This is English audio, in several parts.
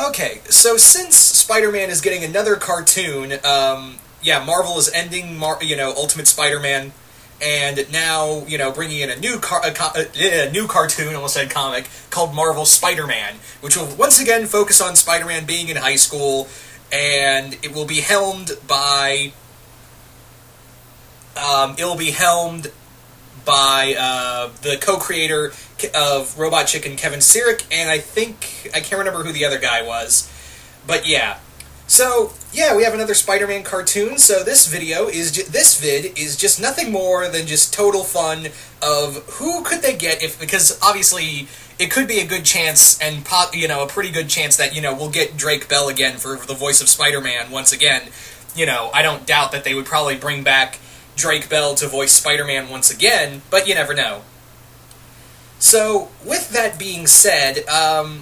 Okay, so since Spider-Man is getting another cartoon, Marvel is ending, Ultimate Spider-Man, and now, bringing in a new cartoon, almost said comic, called Marvel Spider-Man, which will once again focus on Spider-Man being in high school, and it will be helmed by, the co-creator of Robot Chicken, Kevin Sirik, and I can't remember who the other guy was, but yeah. So, yeah, we have another Spider-Man cartoon, so this vid is just nothing more than just total fun of who could they get because obviously it could be a good chance, and a pretty good chance that, we'll get Drake Bell again for the voice of Spider-Man once again. I don't doubt that they would probably bring back Drake Bell to voice Spider-Man once again, but you never know. So, with that being said,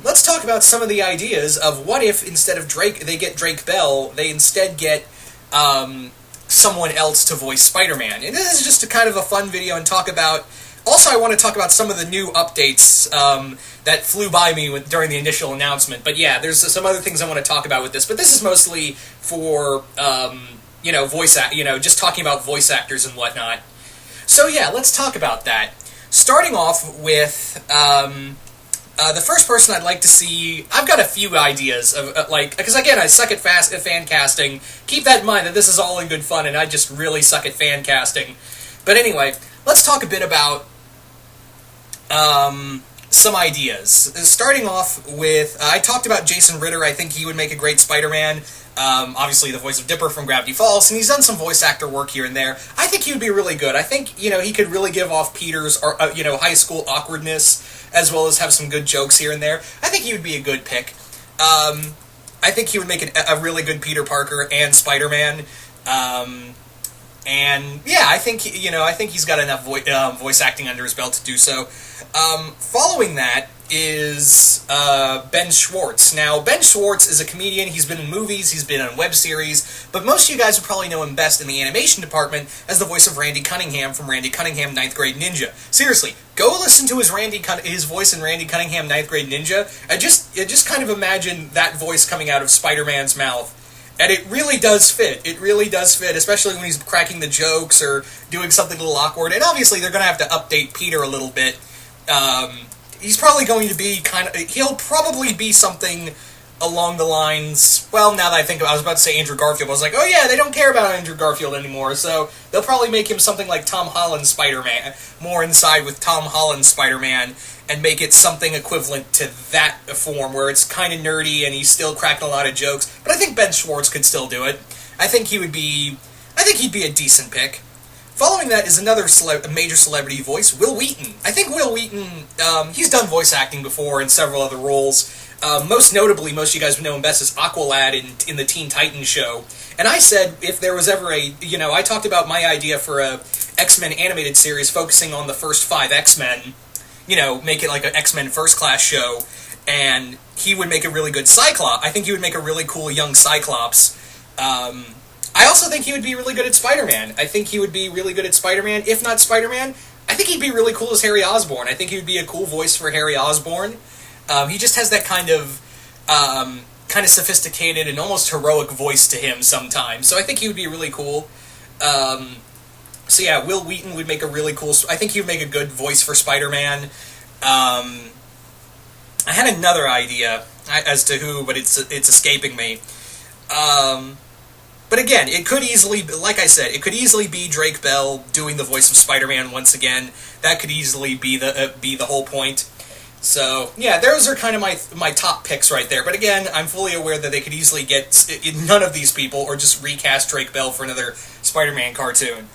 let's talk about some of the ideas of what if instead of they get Drake Bell, they instead get someone else to voice Spider-Man. And this is just a kind of a fun video and talk about... Also, I want to talk about some of the new updates that flew by me during the initial announcement. But yeah, there's some other things I want to talk about with this. But this is mostly for, just talking about voice actors and whatnot. So yeah, let's talk about that. Starting off with the first person I'd like to see, I've got a few ideas of because again I suck at fan casting. Keep that in mind that this is all in good fun, and I just really suck at fan casting. But anyway, let's talk a bit about some ideas. Starting off with, I talked about Jason Ritter. I think he would make a great Spider-Man. Obviously the voice of Dipper from Gravity Falls, and he's done some voice actor work here and there. I think he would be really good. I think, he could really give off Peter's, high school awkwardness, as well as have some good jokes here and there. I think he would be a good pick. I think he would make a really good Peter Parker and Spider-Man. And yeah, I think he's got enough voice acting under his belt to do so. Following that is Ben Schwartz. Now, Ben Schwartz is a comedian. He's been in movies, he's been in web series, but most of you guys would probably know him best in the animation department as the voice of Randy Cunningham from Randy Cunningham 9th Grade Ninja. Seriously, go listen to his voice in Randy Cunningham 9th Grade Ninja, and just kind of imagine that voice coming out of Spider-Man's mouth. And it really does fit. It really does fit, especially when he's cracking the jokes or doing something a little awkward. And obviously they're going to have to update Peter a little bit. He's probably going to be he'll probably be something along the lines, well, now that I think about it, I was about to say Andrew Garfield, but I was like, oh yeah, they don't care about Andrew Garfield anymore, so they'll probably make him something like Tom Holland's Spider-Man, more inside with Tom Holland's Spider-Man, and make it something equivalent to that form, where it's kind of nerdy and he's still cracking a lot of jokes, but I think Ben Schwartz could still do it. I think he'd be a decent pick. Following that is another major celebrity voice, Wil Wheaton. I think Wil Wheaton, he's done voice acting before in several other roles. Most notably, most of you guys would know him best as Aqualad in the Teen Titans show. And I said if there was ever I talked about my idea for a X-Men animated series focusing on the first 5 X-Men, make it like an X-Men First Class show, and he would make a really good Cyclops. I think he would make a really cool young Cyclops. I also think he would be really good at Spider-Man. I think he would be really good at Spider-Man. If not Spider-Man, I think he'd be really cool as Harry Osborn. I think he would be a cool voice for Harry Osborn. He just has that kind of sophisticated and almost heroic voice to him sometimes. So I think he would be really cool. So yeah, Wil Wheaton would make a really cool... I think he would make a good voice for Spider-Man. I had another idea as to who, but it's escaping me. But again, it could easily, like I said, it could easily be Drake Bell doing the voice of Spider-Man once again. That could easily be the whole point. So, yeah, those are kind of my top picks right there. But again, I'm fully aware that they could easily get none of these people or just recast Drake Bell for another Spider-Man cartoon.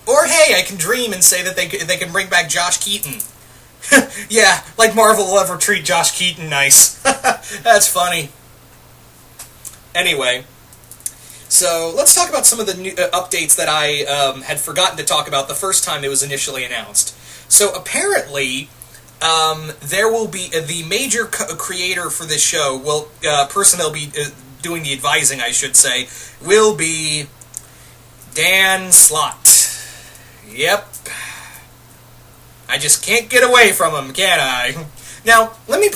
Or, hey, I can dream and say that they can bring back Josh Keaton. Yeah, like Marvel will ever treat Josh Keaton nice. That's funny. Anyway, so let's talk about some of the new updates that I had forgotten to talk about the first time it was initially announced. So apparently, there will be the major creator for this show, person that'll be doing the advising, I should say, will be Dan Slott. Yep. I just can't get away from him, can I? Now, let me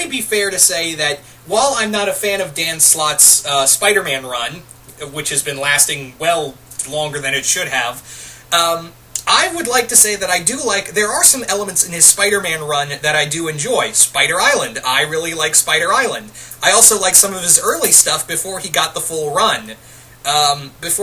be fair to say that while I'm not a fan of Dan Slott's Spider-Man run, which has been lasting well longer than it should have, I would like to say that I do like, there are some elements in his Spider-Man run that I do enjoy. Spider Island. I really like Spider Island. I also like some of his early stuff before he got the full run. And,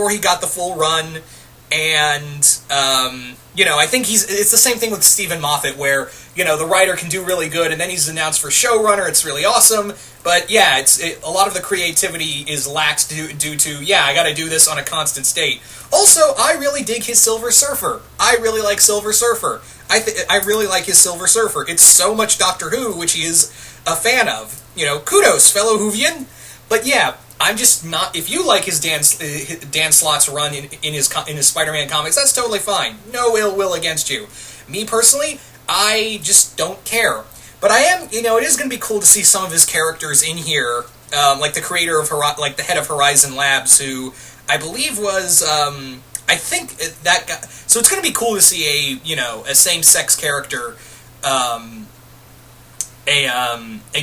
I think it's the same thing with Stephen Moffat, where, the writer can do really good, and then he's announced for showrunner, it's really awesome, but yeah, a lot of the creativity is lacked due to, I gotta do this on a constant state. Also, I really dig his Silver Surfer. I really like Silver Surfer. I really like his Silver Surfer. It's so much Doctor Who, which he is a fan of. Kudos, fellow Whovian. But yeah, I'm just not. If you like his Dan Slott's run in his Spider-Man comics, that's totally fine. No ill will against you. Me personally, I just don't care. But I am, it is going to be cool to see some of his characters in here, like the creator of like the head of Horizon Labs, who I believe was, I think that guy. So it's going to be cool to see a same-sex character, a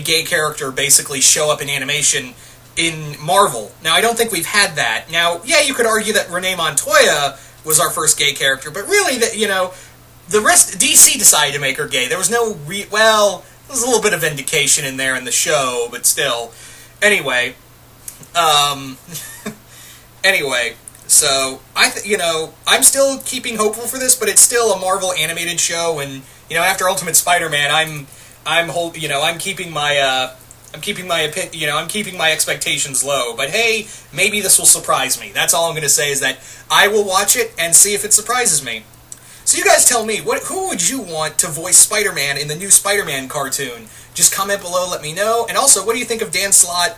gay character basically show up in animation in Marvel. Now, I don't think we've had that. Now, yeah, you could argue that Renee Montoya was our first gay character, but really, the rest, DC decided to make her gay. There was no there was a little bit of vindication in there in the show, but still. Anyway, so I'm still keeping hopeful for this, but it's still a Marvel animated show, and after Ultimate Spider-Man, I'm keeping my I'm keeping my expectations low. But hey, maybe this will surprise me. That's all I'm going to say, is that I will watch it and see if it surprises me. So you guys tell me, who would you want to voice Spider-Man in the new Spider-Man cartoon? Just comment below, let me know. And also, what do you think of Dan Slott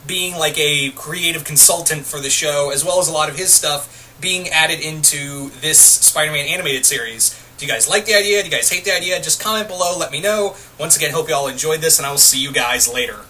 being like a creative consultant for the show, as well as a lot of his stuff being added into this Spider-Man animated series? Do you guys like the idea? Do you guys hate the idea? Just comment below, let me know. Once again, hope you all enjoyed this, and I will see you guys later.